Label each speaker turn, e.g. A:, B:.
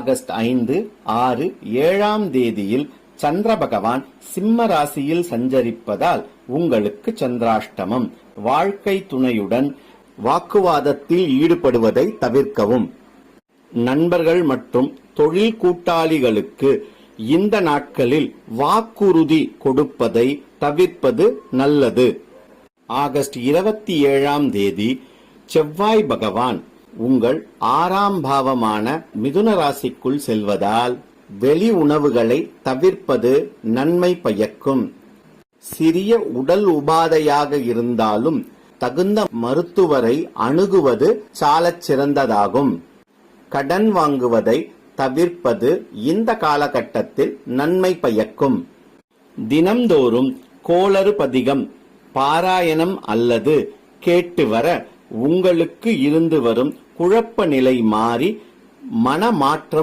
A: August 5, 6, 7ஆம் தேதியில் சந்திர பகவான் சிம்ம ராசியில் சஞ்சரிப்பதால் உங்களுக்கு சந்திராஷ்டமம். வாழ்க்கை துணையுடன் வாக்குவாதத்தில் ஈடுபடுவதை தவிர்க்கவும். நண்பர்கள் மற்றும் தொழில் கூட்டாளிகளுக்கு இந்த நாட்களில் வாக்குறுதி கொடுப்பதை தவிர்ப்பது நல்லது. ஆகஸ்ட் 27ஆம் தேதி செவ்வாய் பகவான் உங்கள் 6ஆம் பாவமான மிதுன ராசிக்குள் செல்வதால் வெளி உணவுகளை தவிர்ப்பது நன்மை பயக்கும். சிறிய உடல் உபாதையாக இருந்தாலும் தகுந்த மருத்துவரை அணுகுவது சாலச் சிறந்ததாகும். கடன் வாங்குவதை தவிர்ப்பது இந்த காலகட்டத்தில் நன்மை பயக்கும். தினம்தோறும் கோளறு பதிகம் பாராயணம் அல்லது கேட்டு வர உங்களுக்கு இருந்து வரும் குழப்ப நிலை மாறி மனமாற்றம்